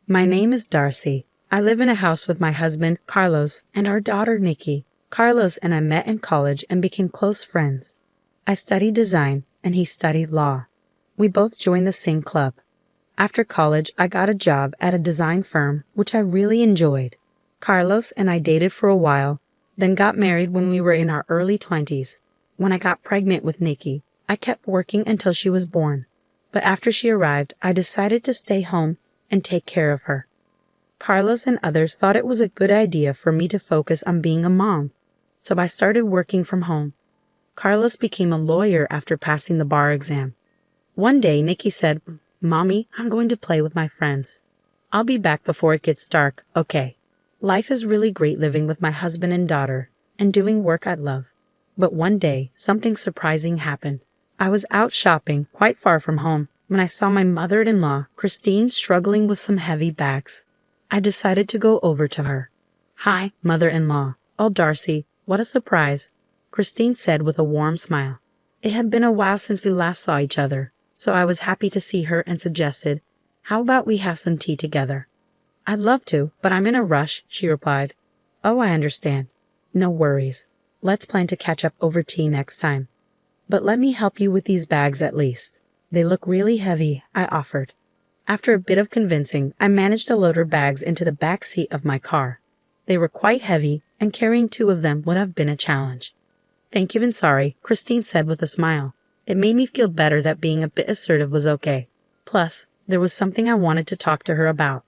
My name is Darcy. I live in a house with my husband, Carlos, and our daughter, Nikki. Carlos and I met in college and became close friends. I studied design, and he studied law. We both joined the same club. After college, I got a job at a design firm, which I really enjoyed. Carlos and I dated for a while, then got married when we were in our early 20s. When I got pregnant with Nikki, I kept working until she was born. But after she arrived, I decided to stay home and take care of her. Carlos and others thought it was a good idea for me to focus on being a mom, so I started working from home. Carlos became a lawyer after passing the bar exam. One day, Nikki said, "Mommy, I'm going to play with my friends. I'll be back before it gets dark, okay?" Life is really great living with my husband and daughter and doing work I love. But one day, something surprising happened. I was out shopping quite far from home when I saw my mother-in-law, Christine, struggling with some heavy bags. I decided to go over to her. "Hi, mother-in-law. Oh, Darcy, what a surprise," Christine said with a warm smile. It had been a while since we last saw each other, so I was happy to see her and suggested, "How about we have some tea together?" "I'd love to, but I'm in a rush," she replied. "Oh, I understand. No worries. Let's plan to catch up over tea next time. But let me help you with these bags at least. They look really heavy," I offered. After a bit of convincing, I managed to load her bags into the back seat of my car. They were quite heavy, and carrying 2 of them would have been a challenge. "Thank you and sorry," Christine said with a smile. It made me feel better that being a bit assertive was okay. Plus, there was something I wanted to talk to her about.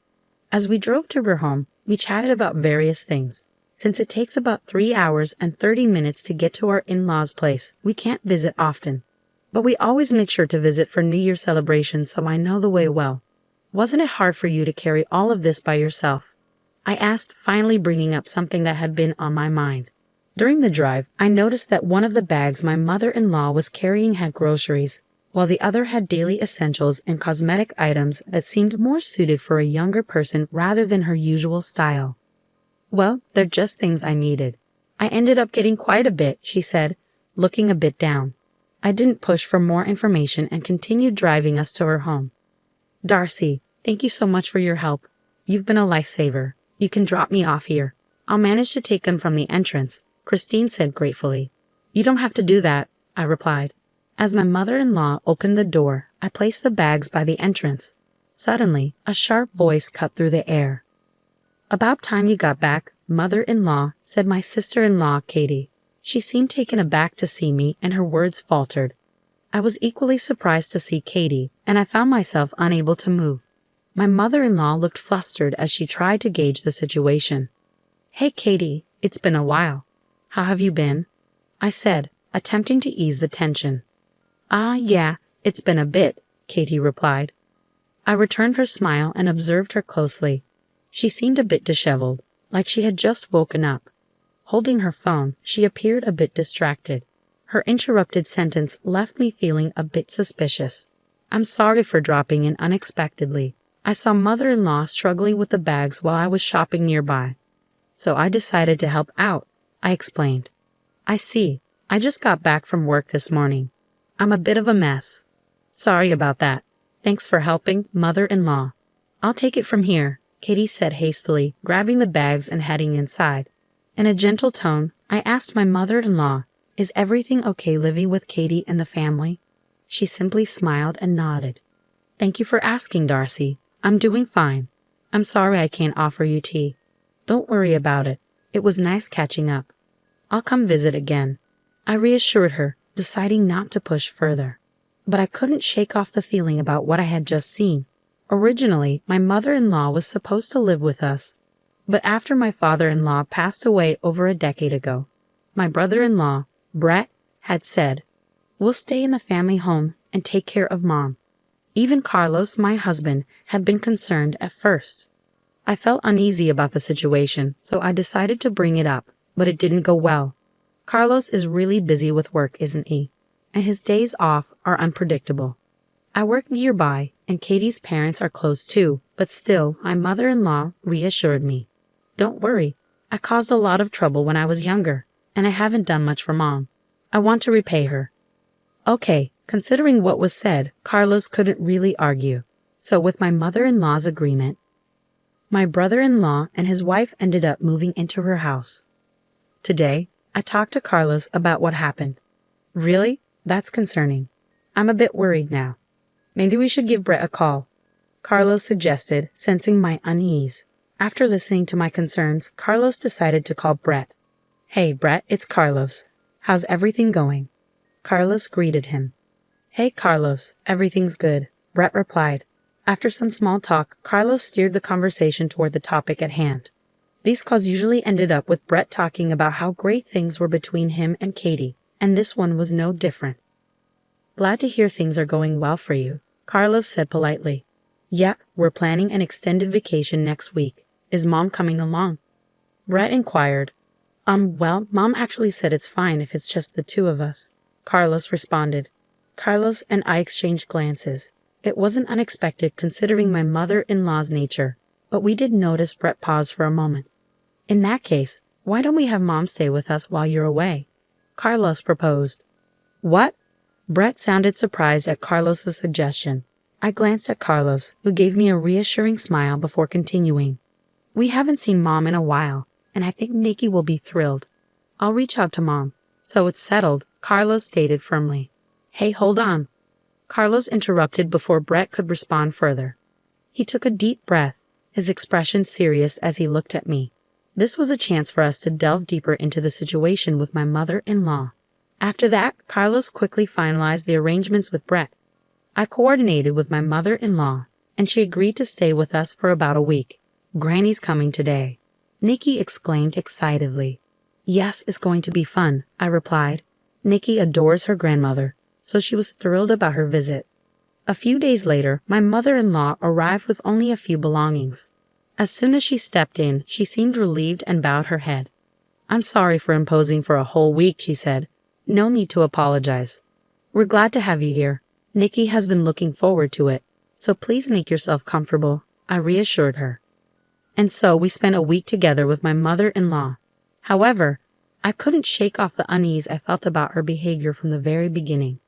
As we drove to her home, we chatted about various things. Since it takes about 3 hours and 30 minutes to get to our in-laws' place, we can't visit often. But we always make sure to visit for New Year celebrations, so I know the way well. "Wasn't it hard for you to carry all of this by yourself?" I asked, finally bringing up something that had been on my mind. During the drive, I noticed that one of the bags my mother-in-law was carrying had groceries, while the other had daily essentials and cosmetic items that seemed more suited for a younger person rather than her usual style. "Well, they're just things I needed. I ended up getting quite a bit," she said, looking a bit down. I didn't push for more information and continued driving us to her home. "Darcy, thank you so much for your help. You've been a lifesaver. You can drop me off here. I'll manage to take them from the entrance," Christine said gratefully. "You don't have to do that," I replied. As my mother-in-law opened the door, I placed the bags by the entrance. Suddenly, a sharp voice cut through the air. "About time you got back, mother-in-law," said my sister-in-law, Katie. She seemed taken aback to see me, and her words faltered. I was equally surprised to see Katie, and I found myself unable to move. My mother-in-law looked flustered as she tried to gauge the situation. "Hey, Katie, it's been a while. How have you been?" I said, attempting to ease the tension. Yeah, it's been a bit," Katie replied. I returned her smile and observed her closely. She seemed a bit disheveled, like she had just woken up. Holding her phone, she appeared a bit distracted. Her interrupted sentence left me feeling a bit suspicious. "I'm sorry for dropping in unexpectedly. I saw mother-in-law struggling with the bags while I was shopping nearby. So I decided to help out," I explained. "I see. I just got back from work this morning. I'm a bit of a mess. Sorry about that. Thanks for helping, mother-in-law. I'll take it from here," Katie said hastily, grabbing the bags and heading inside. In a gentle tone, I asked my mother-in-law, "Is everything okay living with Katie and the family?" She simply smiled and nodded. "Thank you for asking, Darcy. I'm doing fine. I'm sorry I can't offer you tea." "Don't worry about it. It was nice catching up. I'll come visit again," I reassured her, deciding not to push further. But I couldn't shake off the feeling about what I had just seen. Originally, my mother-in-law was supposed to live with us. But after my father-in-law passed away over a decade ago, my brother-in-law, Brett, had said, "We'll stay in the family home and take care of Mom." Even Carlos, my husband, had been concerned at first. I felt uneasy about the situation, so I decided to bring it up, but it didn't go well. Carlos is really busy with work, isn't he? And his days off are unpredictable. I work nearby, and Katie's parents are close too, but still, my mother-in-law reassured me. "Don't worry. I caused a lot of trouble when I was younger, and I haven't done much for Mom. I want to repay her." Okay, considering what was said, Carlos couldn't really argue. So with my mother-in-law's agreement, My brother-in-law and his wife ended up moving into her house. Today, I talked to Carlos about what happened. Really? That's concerning. I'm a bit worried now. Maybe we should give Brett a call, Carlos suggested, sensing my unease. After listening to my concerns, Carlos decided to call Brett. Hey, Brett, it's Carlos. How's everything going? Carlos greeted him. Hey, Carlos, everything's good, Brett replied. After some small talk, Carlos steered the conversation toward the topic at hand. These calls usually ended up with Brett talking about how great things were between him and Katie, and this one was no different. Glad to hear things are going well for you, Carlos said politely. Yep, we're planning an extended vacation next week. Is Mom coming along? Brett inquired. Well, Mom actually said it's fine if it's just the two of us, Carlos responded. Carlos and I exchanged glances. It wasn't unexpected considering my mother-in-law's nature, but we did notice Brett pause for a moment. In that case, why don't we have Mom stay with us while you're away? Carlos proposed. What? Brett sounded surprised at Carlos's suggestion. I glanced at Carlos, who gave me a reassuring smile before continuing. We haven't seen Mom in a while, and I think Nikki will be thrilled. I'll reach out to Mom. So it's settled, Carlos stated firmly. Hey, hold on. Carlos interrupted before Brett could respond further. He took a deep breath, his expression serious as he looked at me. This was a chance for us to delve deeper into the situation with my mother-in-law. After that, Carlos quickly finalized the arrangements with Brett. I coordinated with my mother-in-law, and she agreed to stay with us for about a week. Granny's coming today, Nikki exclaimed excitedly. Yes, it's going to be fun, I replied. Nikki adores her grandmother, so she was thrilled about her visit. A few days later, my mother-in-law arrived with only a few belongings. As soon as she stepped in, she seemed relieved and bowed her head. I'm sorry for imposing for a whole week, she said. No need to apologize. We're glad to have you here. Nikki has been looking forward to it, so please make yourself comfortable, I reassured her. And so we spent a week together with my mother-in-law. However, I couldn't shake off the unease I felt about her behavior from the very beginning.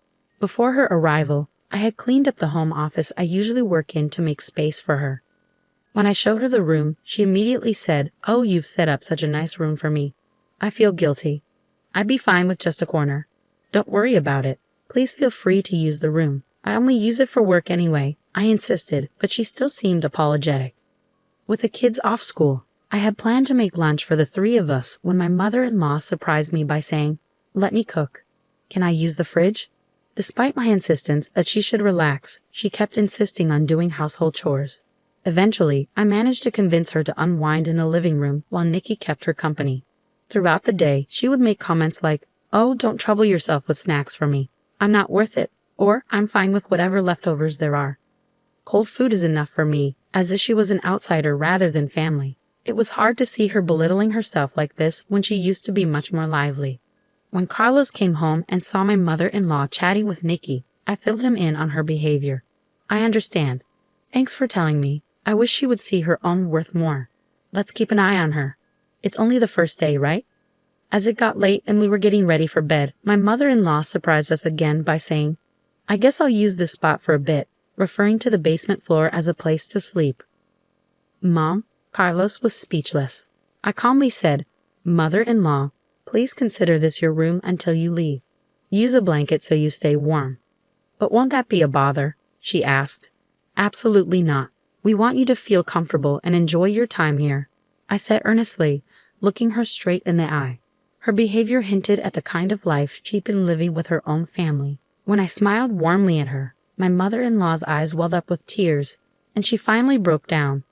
Before her arrival, I had cleaned up the home office I usually work in to make space for her. When I showed her the room, she immediately said, "Oh, you've set up such a nice room for me. I feel guilty. I'd be fine with just a corner. Don't worry about it. Please feel free to use the room. I only use it for work anyway," I insisted, but she still seemed apologetic. With the kids off school, I had planned to make lunch for the three of us when my mother-in-law surprised me by saying, "Let me cook. Can I use the fridge?" Despite my insistence that she should relax, she kept insisting on doing household chores. Eventually, I managed to convince her to unwind in the living room while Nikki kept her company. Throughout the day, she would make comments like, "Oh, don't trouble yourself with snacks for me. I'm not worth it," or "I'm fine with whatever leftovers there are." Cold food is enough for me, as if she was an outsider rather than family. It was hard to see her belittling herself like this when she used to be much more lively. When Carlos came home and saw my mother-in-law chatting with Nikki, I filled him in on her behavior. "I understand. Thanks for telling me. I wish she would see her own worth more. Let's keep an eye on her. It's only the first day, right?" As it got late and we were getting ready for bed, my mother-in-law surprised us again by saying, "I guess I'll use this spot for a bit," referring to the basement floor as a place to sleep. "Mom?" Carlos was speechless. I calmly said, "Mother-in-law, please consider this your room until you leave. Use a blanket so you stay warm." "But won't that be a bother?" she asked. "Absolutely not. We want you to feel comfortable and enjoy your time here," I said earnestly, looking her straight in the eye. Her behavior hinted at the kind of life she'd been living with her own family. When I smiled warmly at her, my mother-in-law's eyes welled up with tears, and she finally broke down.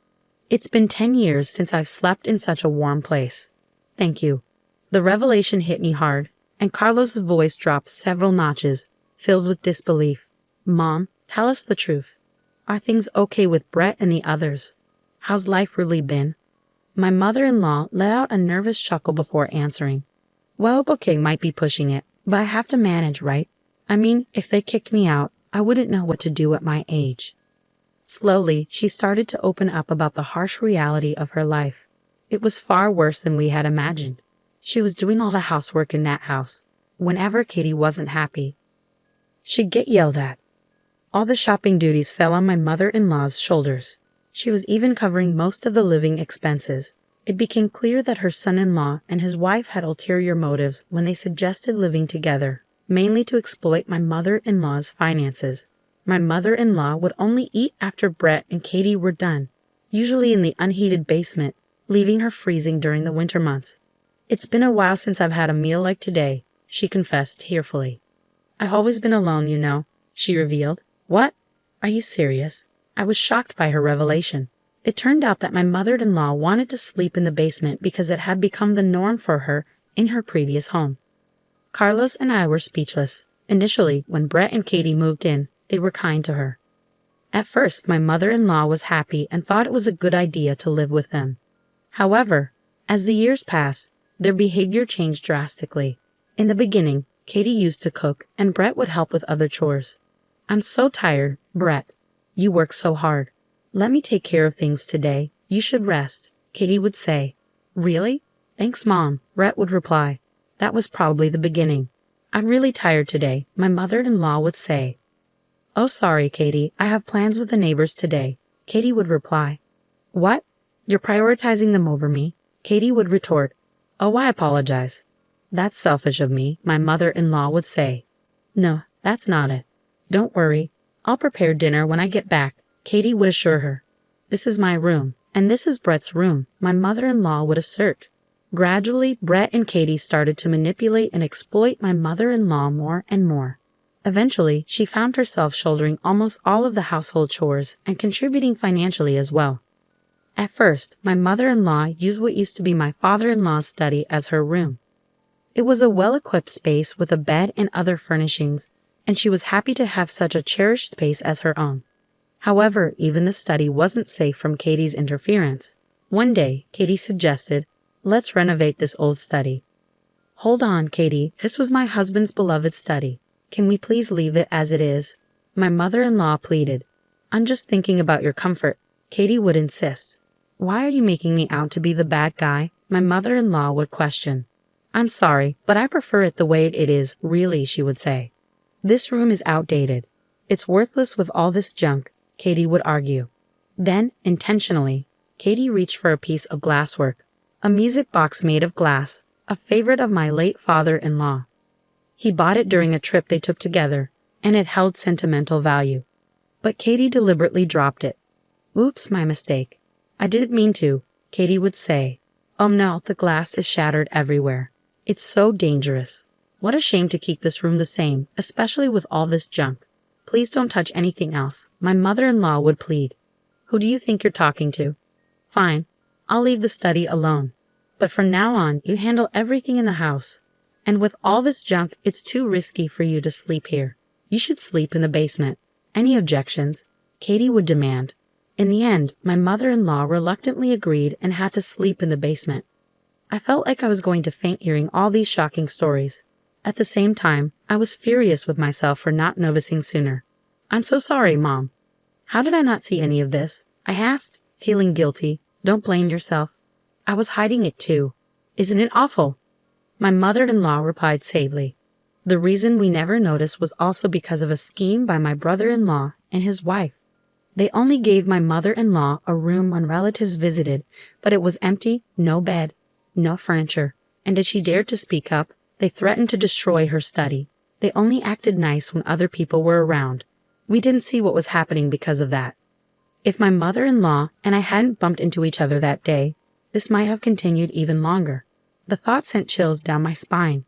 "It's been 10 years since I've slept in such a warm place. Thank you." The revelation hit me hard, and Carlos's voice dropped several notches, filled with disbelief. "Mom, tell us the truth. Are things okay with Brett and the others? How's life really been?" My mother-in-law let out a nervous chuckle before answering. "Well, okay might be pushing it, but I have to manage, right? I mean, if they kicked me out, I wouldn't know what to do at my age." Slowly, she started to open up about the harsh reality of her life. It was far worse than we had imagined. She was doing all the housework in that house. Whenever Katie wasn't happy, she'd get yelled at. All the shopping duties fell on my mother-in-law's shoulders. She was even covering most of the living expenses. It became clear that her son-in-law and his wife had ulterior motives when they suggested living together, mainly to exploit my mother-in-law's finances. My mother-in-law would only eat after Brett and Katie were done, usually in the unheated basement, leaving her freezing during the winter months. "It's been a while since I've had a meal like today," she confessed tearfully. "I've always been alone, you know," she revealed. "What? Are you serious?" I was shocked by her revelation. It turned out that my mother-in-law wanted to sleep in the basement because it had become the norm for her in her previous home. Carlos and I were speechless. Initially, when Brett and Katie moved in, they were kind to her. At first, my mother-in-law was happy and thought it was a good idea to live with them. However, as the years passed, their behavior changed drastically. In the beginning, Katie used to cook and Brett would help with other chores. "I'm so tired, Brett. You work so hard. Let me take care of things today. You should rest," Katie would say. "Really? Thanks, Mom," Brett would reply. That was probably the beginning. "I'm really tired today," my mother-in-law would say. "Oh, sorry, Katie, I have plans with the neighbors today," Katie would reply. "What? You're prioritizing them over me?" Katie would retort. "Oh, I apologize." "That's selfish of me," my mother-in-law would say. "No, that's not it. Don't worry. I'll prepare dinner when I get back," Katie would assure her. "This is my room, and this is Brett's room," my mother-in-law would assert. Gradually, Brett and Katie started to manipulate and exploit my mother-in-law more and more. Eventually, she found herself shouldering almost all of the household chores and contributing financially as well. At first, my mother-in-law used what used to be my father-in-law's study as her room. It was a well-equipped space with a bed and other furnishings, and she was happy to have such a cherished space as her own. However, even the study wasn't safe from Katie's interference. One day, Katie suggested, "Let's renovate this old study." "Hold on, Katie, this was my husband's beloved study. Can we please leave it as it is?" my mother-in-law pleaded. "I'm just thinking about your comfort," Katie would insist. "Why are you making me out to be the bad guy?" my mother-in-law would question. "I'm sorry, but I prefer it the way it is, really," she would say. "This room is outdated. It's worthless with all this junk," Katie would argue. Then, intentionally, Katie reached for a piece of glasswork, a music box made of glass, a favorite of my late father-in-law. He bought it during a trip they took together, and it held sentimental value. But Katie deliberately dropped it. "Oops, my mistake. I didn't mean to," Katie would say. "Oh no, the glass is shattered everywhere. It's so dangerous. What a shame to keep this room the same, especially with all this junk. Please don't touch anything else," my mother-in-law would plead. "Who do you think you're talking to? Fine, I'll leave the study alone. But from now on, you handle everything in the house. And with all this junk, it's too risky for you to sleep here. You should sleep in the basement." Any objections? Katie would demand. In the end, my mother-in-law reluctantly agreed and had to sleep in the basement. I felt like I was going to faint hearing all these shocking stories. At the same time, I was furious with myself for not noticing sooner. "I'm so sorry, Mom. How did I not see any of this?" I asked, feeling guilty. "Don't blame yourself. I was hiding it too. Isn't it awful?" My mother-in-law replied sadly. The reason we never noticed was also because of a scheme by my brother-in-law and his wife. They only gave my mother-in-law a room when relatives visited, but it was empty, no bed, no furniture, and if she dared to speak up, they threatened to destroy her study. They only acted nice when other people were around. We didn't see what was happening because of that. If my mother-in-law and I hadn't bumped into each other that day, this might have continued even longer. The thought sent chills down my spine.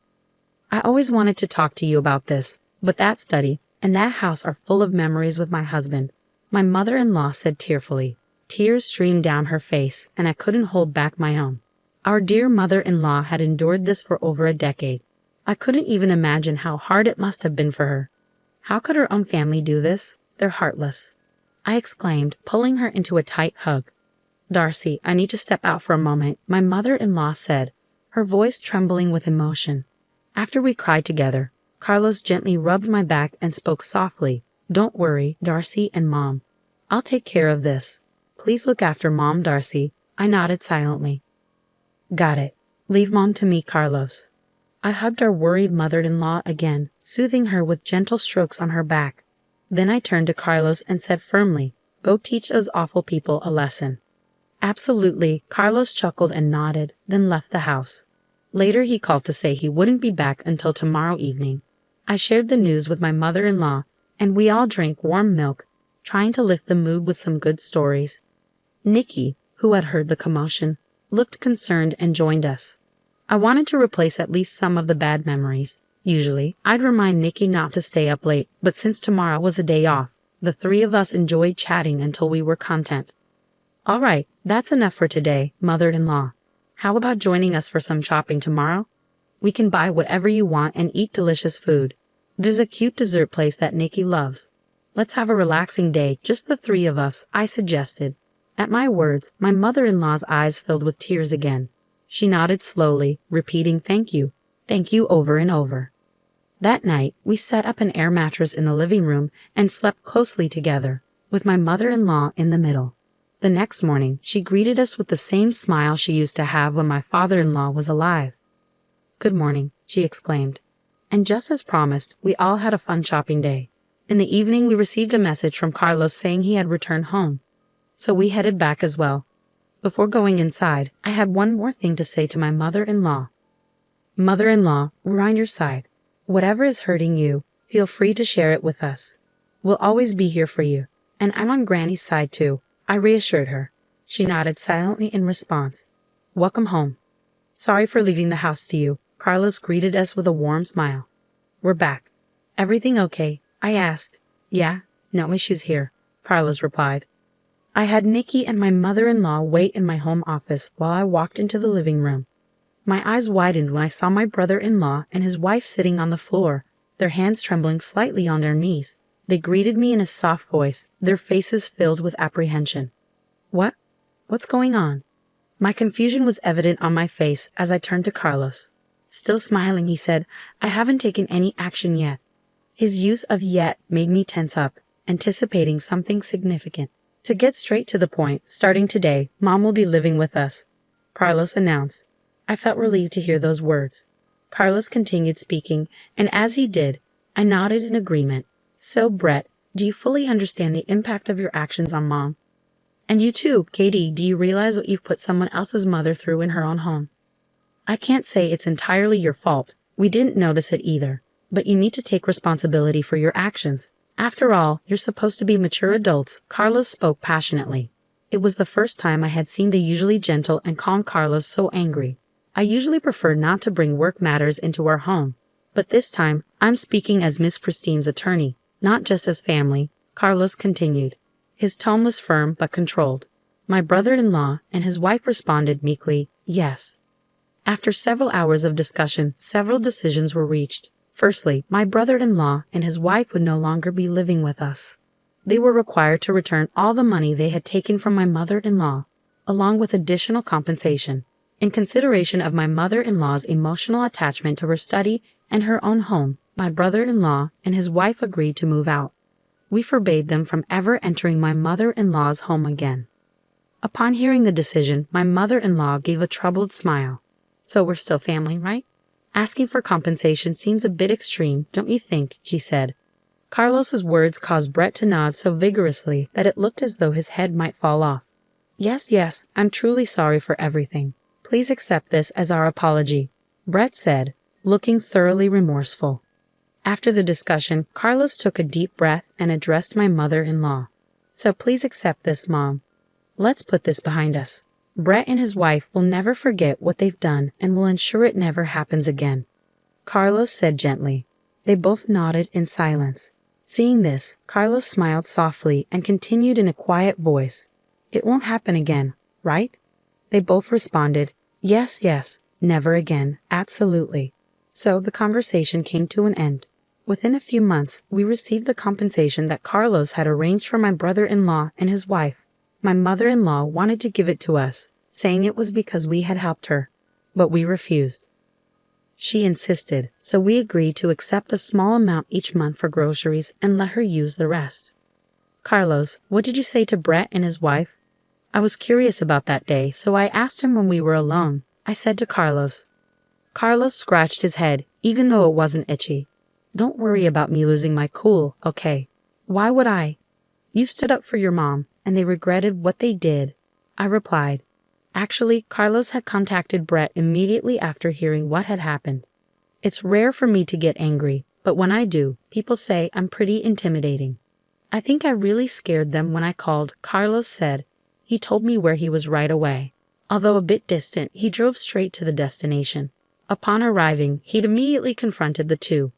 I always wanted to talk to you about this, but that study and that house are full of memories with my husband, my mother-in-law said tearfully. Tears streamed down her face, and I couldn't hold back my own. Our dear mother-in-law had endured this for over a decade. I couldn't even imagine how hard it must have been for her. How could her own family do this? They're heartless, I exclaimed, pulling her into a tight hug. "Darcy, I need to step out for a moment," my mother-in-law said, her voice trembling with emotion. After we cried together, Carlos gently rubbed my back and spoke softly. "Don't worry, Darcy and Mom. I'll take care of this. Please look after Mom, Darcy." I nodded silently. "Got it. Leave Mom to me, Carlos." I hugged our worried mother-in-law again, soothing her with gentle strokes on her back. Then I turned to Carlos and said firmly, Go teach those awful people a lesson. Absolutely, Carlos chuckled and nodded, then left the house. Later he called to say he wouldn't be back until tomorrow evening. I shared the news with my mother-in-law, and we all drank warm milk, trying to lift the mood with some good stories. Nikki, who had heard the commotion, looked concerned and joined us. I wanted to replace at least some of the bad memories. Usually, I'd remind Nikki not to stay up late, but since tomorrow was a day off, the three of us enjoyed chatting until we were content. All right, that's enough for today, mother-in-law. How about joining us for some shopping tomorrow? We can buy whatever you want and eat delicious food. There's a cute dessert place that Nikki loves. Let's have a relaxing day, just the three of us, I suggested. At my words, my mother-in-law's eyes filled with tears again. She nodded slowly, repeating thank you over and over. That night, we set up an air mattress in the living room and slept closely together, with my mother-in-law in the middle. The next morning, she greeted us with the same smile she used to have when my father-in-law was alive. Good morning, she exclaimed. And just as promised, we all had a fun shopping day. In the evening, we received a message from Carlos saying he had returned home. So we headed back as well. Before going inside, I had one more thing to say to my mother-in-law. Mother-in-law, we're on your side. Whatever is hurting you, feel free to share it with us. We'll always be here for you. And I'm on Granny's side too, I reassured her. She nodded silently in response. Welcome home. Sorry for leaving the house to you. Carlos greeted us with a warm smile. We're back. Everything okay? I asked. Yeah, no issues here, Carlos replied. I had Nikki and my mother-in-law wait in my home office while I walked into the living room. My eyes widened when I saw my brother-in-law and his wife sitting on the floor, their hands trembling slightly on their knees. They greeted me in a soft voice, their faces filled with apprehension. What's going on? My confusion was evident on my face as I turned to Carlos. Still smiling, he said, I haven't taken any action yet. His use of yet made me tense up, anticipating something significant. To get straight to the point, starting today, Mom will be living with us, Carlos announced. I felt relieved to hear those words. Carlos continued speaking, and as he did, I nodded in agreement. So, Brett, do you fully understand the impact of your actions on Mom? And you too, Katie, do you realize what you've put someone else's mother through in her own home? I can't say it's entirely your fault. We didn't notice it either. But you need to take responsibility for your actions. After all, you're supposed to be mature adults, Carlos spoke passionately. It was the first time I had seen the usually gentle and calm Carlos so angry. I usually prefer not to bring work matters into our home. But this time, I'm speaking as Miss Christine's attorney, not just as family, Carlos continued. His tone was firm but controlled. My brother-in-law and his wife responded meekly, yes. After several hours of discussion, several decisions were reached. Firstly, my brother-in-law and his wife would no longer be living with us. They were required to return all the money they had taken from my mother-in-law, along with additional compensation. In consideration of my mother-in-law's emotional attachment to her study and her own home, my brother-in-law and his wife agreed to move out. We forbade them from ever entering my mother-in-law's home again. Upon hearing the decision, my mother-in-law gave a troubled smile. So we're still family, right? Asking for compensation seems a bit extreme, don't you think? She said. Carlos's words caused Brett to nod so vigorously that it looked as though his head might fall off. Yes, I'm truly sorry for everything. Please accept this as our apology, Brett said, looking thoroughly remorseful. After the discussion, Carlos took a deep breath and addressed my mother-in-law. So please accept this, Mom. Let's put this behind us. Brett and his wife will never forget what they've done and will ensure it never happens again, Carlos said gently. They both nodded in silence. Seeing this, Carlos smiled softly and continued in a quiet voice. It won't happen again, right? They both responded, yes, never again, absolutely. So the conversation came to an end. Within a few months, we received the compensation that Carlos had arranged for my brother-in-law and his wife. My mother-in-law wanted to give it to us, saying it was because we had helped her, but we refused. She insisted, so we agreed to accept a small amount each month for groceries and let her use the rest. Carlos, what did you say to Brett and his wife? I was curious about that day, so I asked him when we were alone. I said to Carlos. Carlos scratched his head, even though it wasn't itchy. Don't worry about me losing my cool, okay? Why would I? You stood up for your mom, and they regretted what they did. I replied. Actually, Carlos had contacted Brett immediately after hearing what had happened. It's rare for me to get angry, but when I do, people say I'm pretty intimidating. I think I really scared them when I called, Carlos said. He told me where he was right away. Although a bit distant, he drove straight to the destination. Upon arriving, he'd immediately confronted the two.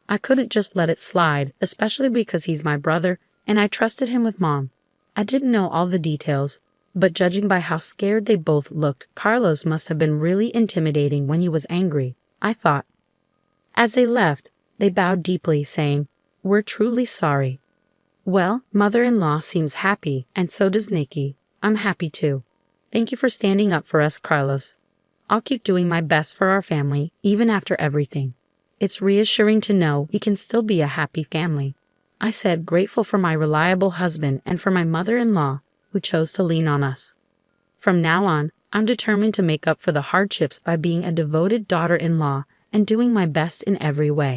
I couldn't just let it slide, especially because he's my brother, and I trusted him with Mom. I didn't know all the details, but judging by how scared they both looked, Carlos must have been really intimidating when he was angry, I thought. As they left, they bowed deeply, saying, "We're truly sorry." Well, mother-in-law seems happy, and so does Nikki. I'm happy too. Thank you for standing up for us, Carlos. I'll keep doing my best for our family, even after everything. It's reassuring to know we can still be a happy family. I said, grateful for my reliable husband and for my mother-in-law, who chose to lean on us. From now on, I'm determined to make up for the hardships by being a devoted daughter-in-law and doing my best in every way.